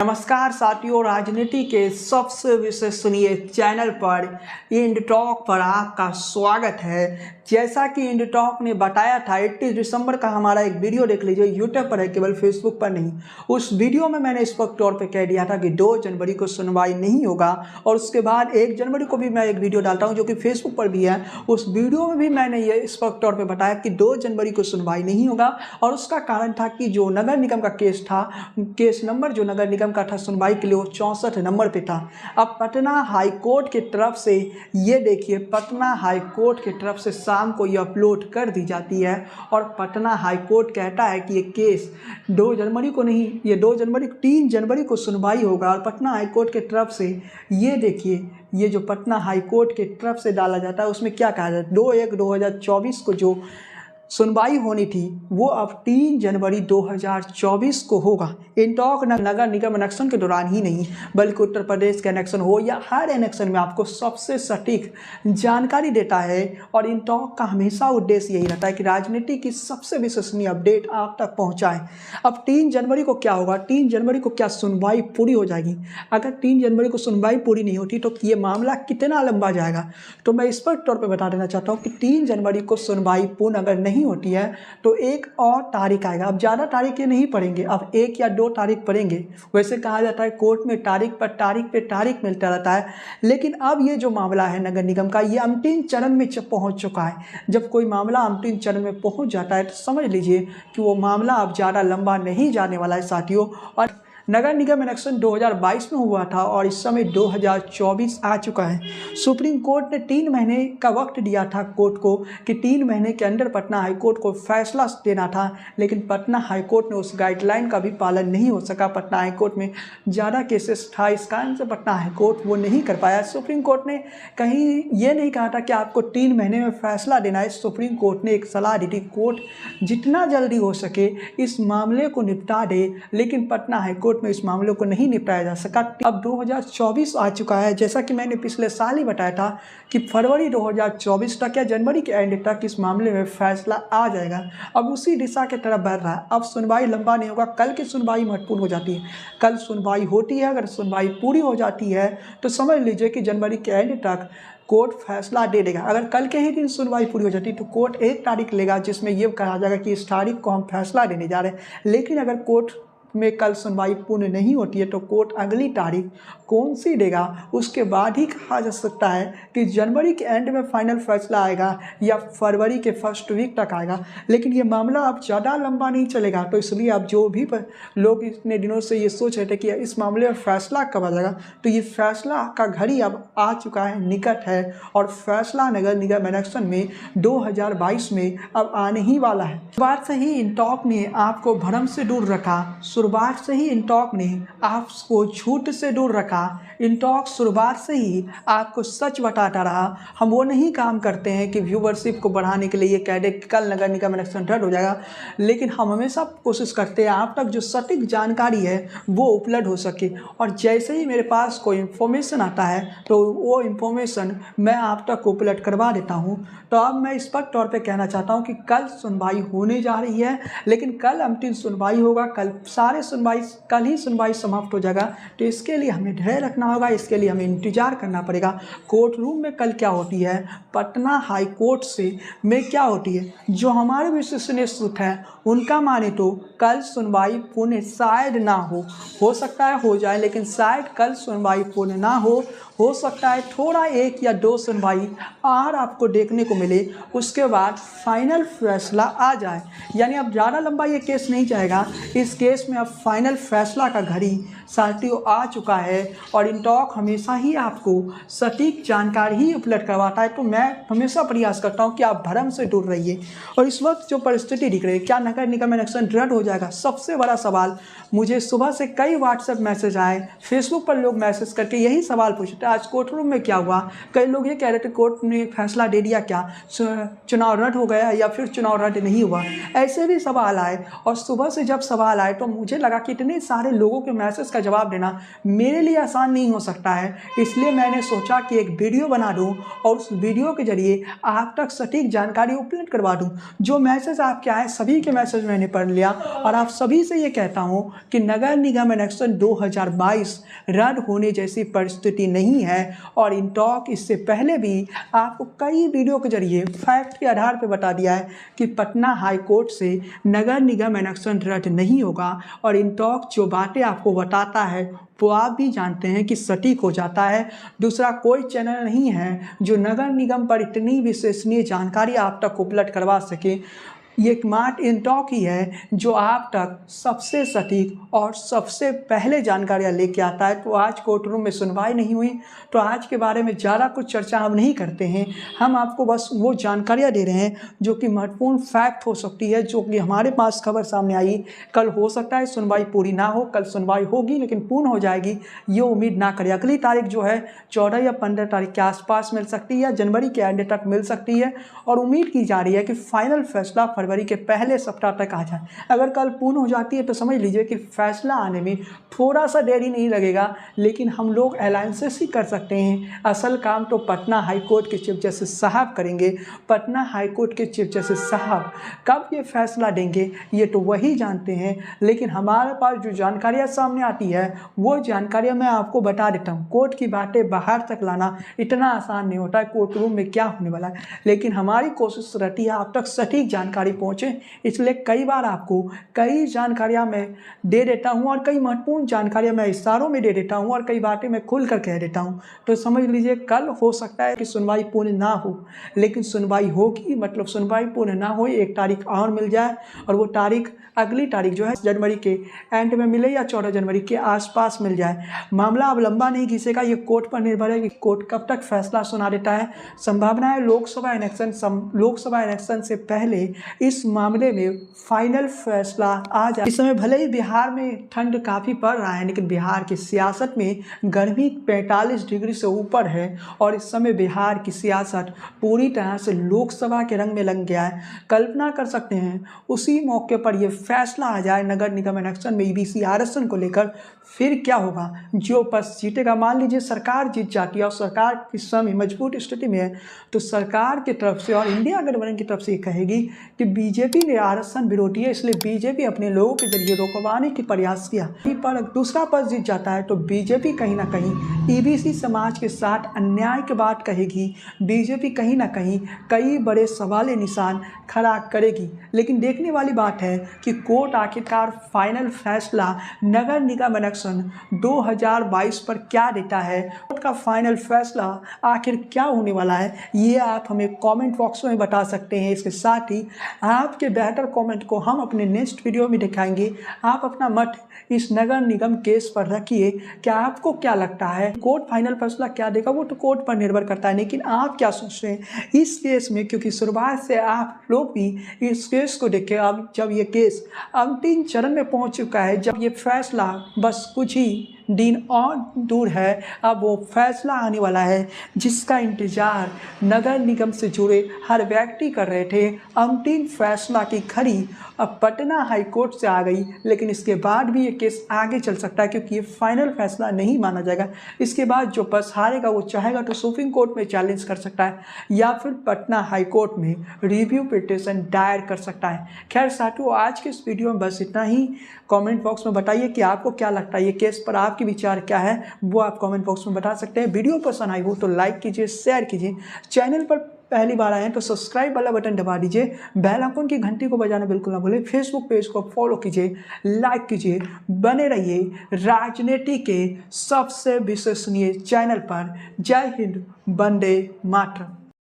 नमस्कार साथियों, राजनीति के सबसे विश्वसनीय चैनल पर इंड टॉक पर आपका स्वागत है। जैसा कि इंड टॉक ने बताया था 31 दिसंबर का हमारा एक वीडियो देख लीजिए, यूट्यूब पर है, केवल फेसबुक पर नहीं। उस वीडियो में मैंने स्पष्ट तौर पे कह दिया था कि 2 जनवरी को सुनवाई नहीं होगा और उसके बाद 1 जनवरी को भी मैं एक वीडियो डालता हूं जो कि फेसबुक पर भी है। उस वीडियो में भी मैंने ये स्पष्ट तौर पर बताया कि 2 जनवरी को सुनवाई नहीं होगा और उसका कारण था कि जो नगर निगम का केस था, केस नंबर जो नगर निगम का था सुनवाई के लिए वो 64 नंबर पे था। अब पटना हाई कोर्ट की तरफ से ये देखिए, पटना हाई कोर्ट की तरफ से शाम को ये अपलोड कर दी जाती है और पटना हाई कोर्ट कहता है कि ये केस 2 जनवरी को नहीं, ये 3 जनवरी को सुनवाई होगा। और पटना हाई कोर्ट की तरफ से ये देखिए, ये जो पटना हाई कोर्ट की तरफ से डाला जाता है उसमें क्या कहा जाता है, 2/1/2024 को जो सुनवाई होनी थी वो अब 3 जनवरी 2024 को होगा। इंटॉक नगर निगम इलेक्शन के दौरान ही नहीं बल्कि उत्तर प्रदेश के इलेक्शन हो या हर इलेक्शन में आपको सबसे सटीक जानकारी देता है और इंटॉक का हमेशा उद्देश्य यही रहता है कि राजनीति की सबसे विश्वसनीय अपडेट आप तक पहुंचाए। अब 3 जनवरी को क्या होगा, 3 जनवरी को क्या सुनवाई पूरी हो जाएगी? अगर 3 जनवरी को सुनवाई पूरी नहीं होती तो ये मामला कितना लंबा जाएगा? तो मैं स्पष्ट तौर पर बता देना चाहता हूँ कि 3 जनवरी को सुनवाई पूर्ण अगर नहीं होती है तो एक और तारीख आएगा। अब ज़्यादा तारीखें नहीं पड़ेंगे, अब 1 या 2 तारीख पड़ेंगे। वैसे कहा जाता है कोर्ट में तारीख पर तारीख पे तारीख मिलता रहता है, लेकिन अब ये जो मामला है नगर निगम का, ये अंतिम चरण में पहुंच चुका है। जब कोई मामला अंतिम चरण में पहुंच जाता है तो समझ लीजिए कि वो मामला अब ज़्यादा लंबा नहीं जाने वाला है साथियों। और नगर निगम इलेक्शन 2022 में हुआ था और इस समय 2024 आ चुका है। सुप्रीम कोर्ट ने 3 महीने का वक्त दिया था कोर्ट को कि 3 महीने के अंदर पटना हाई कोर्ट को फैसला देना था, लेकिन पटना हाई कोर्ट ने उस गाइडलाइन का भी पालन नहीं हो सका। पटना हाई कोर्ट में ज़्यादा केसेस था, इस कारण से पटना हाई कोर्ट वो नहीं कर पाया। सुप्रीम कोर्ट ने कहीं ये नहीं कहा था कि आपको 3 महीने में फैसला देना है। सुप्रीम कोर्ट ने एक सलाह दी थी, कोर्ट जितना जल्दी हो सके इस मामले को निपटा दे, लेकिन पटना हाई कोर्ट में इस मामले को नहीं निपटाया जा सका। अब 2024 आ चुका है, जैसा कि मैंने पिछले साल ही बताया था कि फरवरी 2024 तक या जनवरी के एंड तक इस मामले में फैसला आ जाएगा। अब उसी दिशा की तरफ बढ़ रहा है। अब सुनवाई लंबा नहीं होगा, कल की सुनवाई महत्वपूर्ण हो जाती है। कल सुनवाई होती है, अगर सुनवाई पूरी हो जाती है तो समझ लीजिए कि जनवरी के एंड तक कोर्ट फैसला दे देगा। अगर कल के ही दिन सुनवाई पूरी हो जाती तो कोर्ट एक तारीख लेगा जिसमें यह कहा जाएगा कि इस तारीख को हम फैसला देने जा रहे हैं। लेकिन अगर कोर्ट में कल सुनवाई पूर्ण नहीं होती है तो कोर्ट अगली तारीख कौन सी देगा उसके बाद ही कहा जा सकता है कि जनवरी के एंड में फाइनल फैसला आएगा या फरवरी के फर्स्ट वीक तक आएगा। लेकिन ये मामला अब ज़्यादा लंबा नहीं चलेगा, तो इसलिए अब जो भी लोग इतने दिनों से ये सोच रहे थे कि इस मामले में फैसला कब आ जाएगा, तो ये फैसला का घड़ी अब आ चुका है, निकट है और फैसला नगर निगम इलेक्शन में 2022 में अब आने ही वाला है। शुरुआत से ही इंटॉक ने आपको भ्रम से दूर रखा, शुरुआत से ही इंटॉक ने आपको झूठ से दूर रखा। इंटॉक शुरुआत से ही आपको सच बताता रहा। हम वो नहीं काम करते हैं कि व्यूवरशिप को बढ़ाने के लिए ये कह दे कि कल नगर निगम इलेक्शन रद्द हो जाएगा, लेकिन हम हमेशा कोशिश करते हैं आप तक जो सटीक जानकारी है वो उपलब्ध हो सके। और जैसे ही मेरे पास कोई इन्फॉर्मेशन आता है तो वो इन्फॉर्मेशन मैं आप तक उपलब्ध करवा देता हूँ। तो अब मैं स्पष्ट तौर पर कहना चाहता हूँ कि कल सुनवाई होने जा रही है, लेकिन कल अंतिम सुनवाई होगा, कल ही सुनवाई समाप्त हो जाएगा। तो इसके लिए हमें धैर्य रखना होगा, इसके लिए हमें इंतजार करना पड़ेगा। कोर्ट रूम में कल क्या होती है, पटना हाई कोर्ट से में क्या होती है, जो हमारे विश्वसनीय सूत्र हैं उनका माने तो कल सुनवाई पूर्ण शायद ना हो सकता है हो जाए, लेकिन शायद कल सुनवाई पूर्ण ना हो सकता है थोड़ा 1 या 2 सुनवाई और आपको देखने को मिले, उसके बाद फाइनल फैसला आ जाए। यानी अब ज़्यादा लंबा ये केस नहीं जाएगा। इस केस में अब फाइनल फैसला का घड़ी साथियों आ चुका है और इंटॉक हमेशा ही आपको सटीक जानकारी ही उपलब्ध करवाता है। तो मैं हमेशा प्रयास करता हूँ कि आप भ्रम से दूर रहिए। और इस वक्त जो परिस्थिति दिख रही है, क्या नगर निगम इलेक्शन रद्द हो जाएगा? सबसे बड़ा सवाल मुझे सुबह से कई व्हाट्सएप मैसेज आए, फेसबुक पर लोग मैसेज करके यही सवाल पूछते आज कोर्ट रूम में क्या हुआ। कई लोग ये कह रहे थे कोर्ट ने फैसला दे दिया, क्या चुनाव रद्द हो गया या फिर चुनाव रद्द नहीं हुआ। ऐसे भी सवाल आए और सुबह से जब सवाल आए तो मुझे लगा कि इतने सारे लोगों के मैसेज का जवाब देना मेरे लिए आसान नहीं हो सकता है, इसलिए मैंने सोचा कि एक वीडियो बना दूं और उस वीडियो के जरिए आप तक सटीक जानकारी उपलब्ध करवा दूं। जो मैसेज आपके आए सभी के मैसेज मैंने पढ़ लिया और आप सभी से ये कहता हूं कि नगर निगम इलेक्शन 2022 रद्द होने जैसी परिस्थिति नहीं है। और इंटॉक इससे पहले भी आपको कई वीडियो के जरिए फैक्ट के आधार पर बता दिया है कि पटना हाई कोर्ट से नगर निगम इलेक्शन रद्द नहीं होगा। और इंटॉक जो बातें आपको बताता है वो आप भी जानते हैं कि सटीक हो जाता है। दूसरा कोई चैनल नहीं है जो नगर निगम पर इतनी विश्वसनीय जानकारी आप तक उपलब्ध करवा सके। ये एकमात्र इंटॉक ही है जो आप तक सबसे सटीक और सबसे पहले जानकारियाँ लेके आता है। तो आज कोर्ट रूम में सुनवाई नहीं हुई तो आज के बारे में ज़्यादा कुछ चर्चा हम नहीं करते हैं। हम आपको बस वो जानकारियाँ दे रहे हैं जो कि महत्वपूर्ण फैक्ट हो सकती है, जो कि हमारे पास खबर सामने आई। कल हो सकता है सुनवाई पूरी ना हो, कल सुनवाई होगी लेकिन पूर्ण हो जाएगी, ये उम्मीद ना करें। अगली तारीख जो है 14 या 15 तारीख के आसपास मिल सकती है या जनवरी के एंड तक मिल सकती है। और उम्मीद की जा रही है कि फाइनल फैसला फरवरी के पहले सप्ताह तक आ जाए। अगर कल पूर्ण हो जाती है तो समझ लीजिए कि फैसला आने में थोड़ा सा देरी नहीं लगेगा, लेकिन हम लोग अलायंसेस ही कर सकते हैं। असल काम तो पटना हाई कोर्ट के चीफ जस्टिस साहब करेंगे। पटना हाई कोर्ट के चीफ जस्टिस साहब कब ये फैसला देंगे ये तो वही जानते हैं, लेकिन हमारे पास जो जानकारियाँ सामने आती है वो जानकारियाँ मैं आपको बता देता हूँ। कोर्ट की बातें बाहर तक लाना इतना आसान नहीं होता है, कोर्ट रूम में क्या होने वाला है, लेकिन हमारी कोशिश रहती है आप तक सटीक जानकारी पहुँचे। इसलिए कई बार आपको कई जानकारियां मैं दे देता हूं और कई महत्वपूर्ण जानकारियां मैं इशारों में दे देता हूं और कई बातें मैं खुल कर कह देता हूं। तो समझ लीजिए कल हो सकता है कि सुनवाई पूर्ण ना हो, लेकिन सुनवाई होगी, मतलब सुनवाई पूर्ण ना हो, एक तारीख और मिल जाए और वो तारीख अगली तारीख जो है जनवरी के एंड में मिले या 14 जनवरी के आसपास मिल जाए। मामला अब लंबा नहीं घिसेगा, ये कोर्ट पर निर्भर है कि कोर्ट कब तक फैसला सुना देता है। संभावना है लोकसभा इलेक्शन से पहले इस मामले में फाइनल फैसला आ जाए। इस समय भले ही बिहार में ठंड काफ़ी पड़ रहा है, लेकिन बिहार की सियासत में गर्मी 45 डिग्री से ऊपर है और इस समय बिहार की सियासत पूरी तरह से लोकसभा के रंग में लग गया है। कल्पना कर सकते हैं उसी मौके पर यह फैसला आ जाए नगर निगम इलेक्शन में ईबीसी आरक्षण को लेकर, फिर क्या होगा। जो पक्ष जीतेगा, मान लीजिए सरकार जीत जाती है और सरकार इस समय मजबूत स्थिति में है, तो सरकार की तरफ से और इंडिया गठबंधन की तरफ से कहेगी कि बीजेपी ने आरक्षण विरोधी है, इसलिए बीजेपी अपने लोगों के जरिए रोकवाने की प्रयास किया। पर दूसरा पक्ष जीत जाता है तो बीजेपी कहीं ना कहीं ईबीसी समाज के साथ अन्याय की बात कहेगी। बीजेपी कहीं ना कहीं कई बड़े सवाल निशान खड़ा करेगी। लेकिन देखने वाली बात है कि कोर्ट आखिरकार फाइनल फैसला नगर निगम इलेक्शन 2022 पर क्या देता है। कोर्ट का फाइनल फैसला आखिर क्या होने वाला है ये आप हमें कमेंट बॉक्स में बता सकते हैं। इसके साथ ही आपके बेहतर कमेंट को हम अपने नेक्स्ट वीडियो में दिखाएंगे। आप अपना मत इस नगर निगम केस पर रखिए। क्या आपको क्या लगता है कोर्ट फाइनल फैसला क्या देगा, वो तो कोर्ट पर निर्भर करता है, लेकिन आप क्या सोच रहे हैं इस केस में, क्योंकि शुरुआत से आप लोग भी इस केस को देखें। अब जब ये केस अंतिम चरण में पहुंच चुका है, जब ये फैसला बस कुछ ही दिन और दूर है, अब वो फैसला आने वाला है जिसका इंतजार नगर निगम से जुड़े हर व्यक्ति कर रहे थे। अंतिम फैसला की घड़ी अब पटना हाई कोर्ट से आ गई, लेकिन इसके बाद भी ये केस आगे चल सकता है क्योंकि ये फाइनल फैसला नहीं माना जाएगा। इसके बाद जो पक्ष हारेगा वो चाहेगा तो सुप्रीम कोर्ट में चैलेंज कर सकता है या फिर पटना हाई कोर्ट में रिव्यू पिटीशन दायर कर सकता है। खैर साथियों, आज के इस वीडियो में बस इतना ही। कमेंट बॉक्स में बताइए कि आपको क्या लगता है, ये केस पर आपके विचार क्या है, वो आप कमेंट बॉक्स में बता सकते हैं। वीडियो पसंद आई हो तो लाइक कीजिए, शेयर कीजिए। चैनल पर पहली बार आए हैं तो सब्सक्राइब वाला बटन दबा दीजिए, बेल आइकन की घंटी को बजाना बिल्कुल ना भूलें। फेसबुक पेज को फॉलो कीजिए, लाइक कीजिए। बने रहिए राजनीति के सबसे विश्वसनीय चैनल पर। जय हिंद, वंदे मातरम।